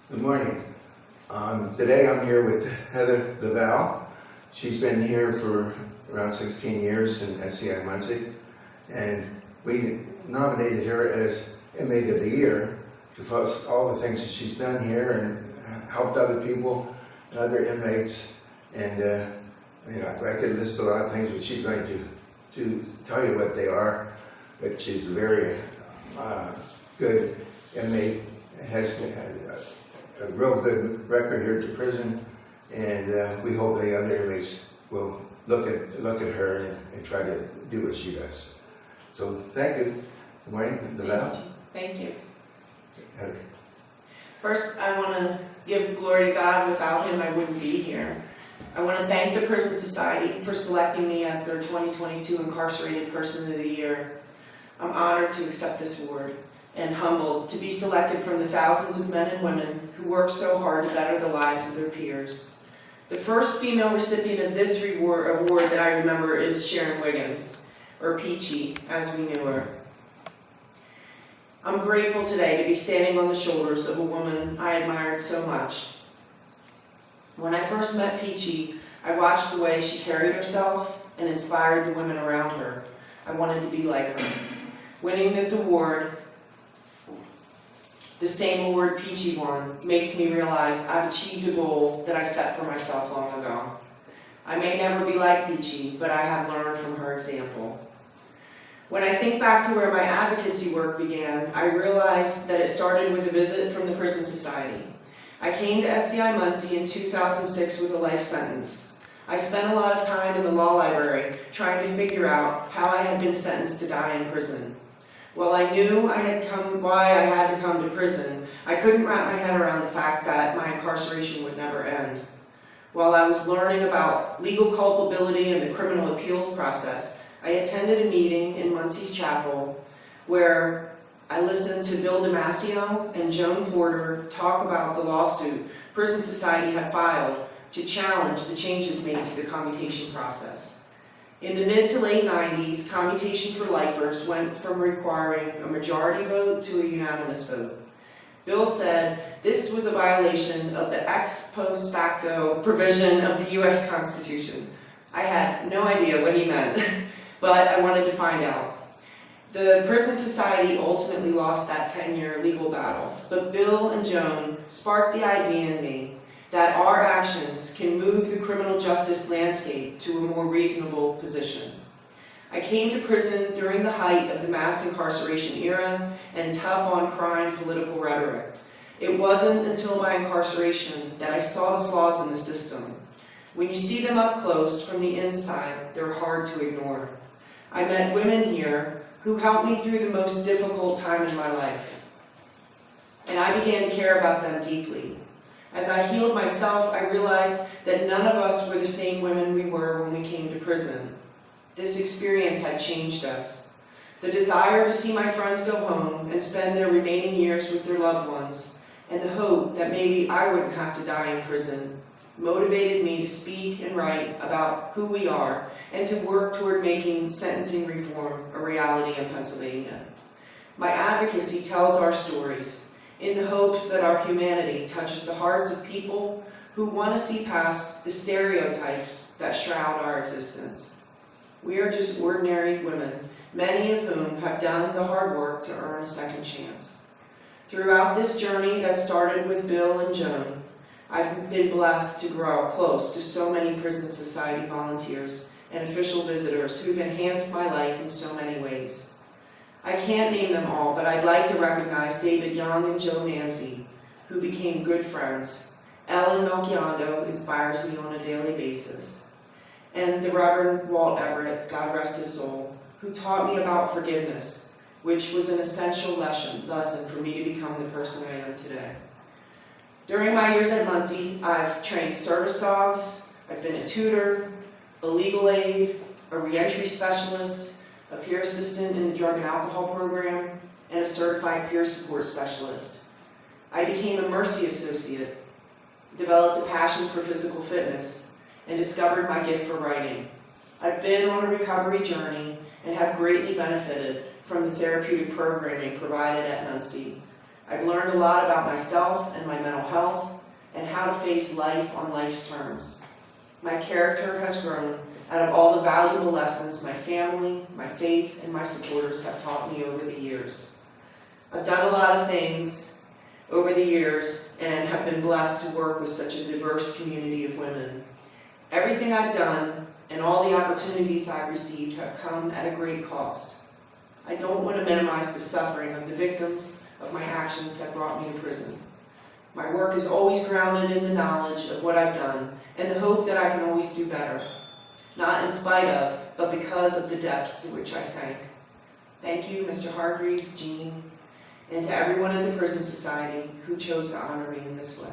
Good morning. Today I'm here with Heather Lavelle. She's been here for around 16 years in SCI Muncie, and we nominated her as Inmate of the Year because all the things that she's done here and helped other people and other inmates. And I could list a lot of things, but she's going to tell you what they are. But she's a very good inmate, has a real good record here at the prison, and we hope the other inmates will look at her and try to do what she does. So thank you. Good morning, Lavelle. Thank you. Okay. First, I want to give glory to God. Without Him, I wouldn't be here. I want to thank the Prison Society for selecting me as their 2022 Incarcerated Person of the Year. I'm honored to accept this award and humbled to be selected from the thousands of men and women who work so hard to better the lives of their peers. The first female recipient of this award that I remember is Sharon Wiggins, or Peachy, as we knew her. I'm grateful today to be standing on the shoulders of a woman I admired so much. When I first met Peachy, I watched the way she carried herself and inspired the women around her. I wanted to be like her. Winning this award, the same award Peachy won, makes me realize I've achieved a goal that I set for myself long ago. I may never be like Peachy, but I have learned from her example. When I think back to where my advocacy work began, I realize that it started with a visit from the Prison Society. I came to SCI Muncie in 2006 with a life sentence. I spent a lot of time in the law library trying to figure out how I had been sentenced to die in prison. While I knew why I had to come to prison, I couldn't wrap my head around the fact that my incarceration would never end. While I was learning about legal culpability and the criminal appeals process, I attended a meeting in Muncie's Chapel where I listened to Bill Damasio and Joan Porter talk about the lawsuit Prison Society had filed to challenge the changes made to the commutation process. In the mid to late 90s, commutation for lifers went from requiring a majority vote to a unanimous vote. Bill said this was a violation of the ex post facto provision of the U.S. Constitution. I had no idea what he meant, but I wanted to find out. The Prison Society ultimately lost that 10-year legal battle, but Bill and Joan sparked the idea in me that our actions can move the criminal justice landscape to a more reasonable position. I came to prison during the height of the mass incarceration era and tough-on-crime political rhetoric. It wasn't until my incarceration that I saw the flaws in the system. When you see them up close from the inside, they're hard to ignore. I met women here who helped me through the most difficult time in my life, and I began to care about them deeply. As I healed myself, I realized that none of us were the same women we were when we came to prison. This experience had changed us. The desire to see my friends go home and spend their remaining years with their loved ones, and the hope that maybe I wouldn't have to die in prison, motivated me to speak and write about who we are and to work toward making sentencing reform a reality in Pennsylvania. My advocacy tells our stories in the hopes that our humanity touches the hearts of people who want to see past the stereotypes that shroud our existence. We are just ordinary women, many of whom have done the hard work to earn a second chance. Throughout this journey that started with Bill and Joan, I've been blessed to grow close to so many Prison Society volunteers and official visitors who've enhanced my life in so many ways. I can't name them all, but I'd like to recognize David Young and Joe Manzi, who became good friends. Ellen Melchiondo inspires me on a daily basis. And the Reverend Walt Everett, God rest his soul, who taught me about forgiveness, which was an essential lesson for me to become the person I am today. During my years at Muncie, I've trained service dogs, I've been a tutor, a legal aide, a reentry specialist, a peer assistant in the drug and alcohol program, and a certified peer support specialist. I became a Mercy associate, developed a passion for physical fitness, and discovered my gift for writing. I've been on a recovery journey and have greatly benefited from the therapeutic programming provided at Muncie. I've learned a lot about myself and my mental health and how to face life on life's terms. My character has grown out of all the valuable lessons my family, my faith, and my supporters have taught me over the years. I've done a lot of things over the years and have been blessed to work with such a diverse community of women. Everything I've done and all the opportunities I've received have come at a great cost. I don't want to minimize the suffering of the victims of my actions that brought me to prison. My work is always grounded in the knowledge of what I've done and the hope that I can always do better, not in spite of, but because of the depths through which I sank. Thank you, Mr. Hargreaves, Jean, and to everyone at the Prison Society who chose to honor me in this way.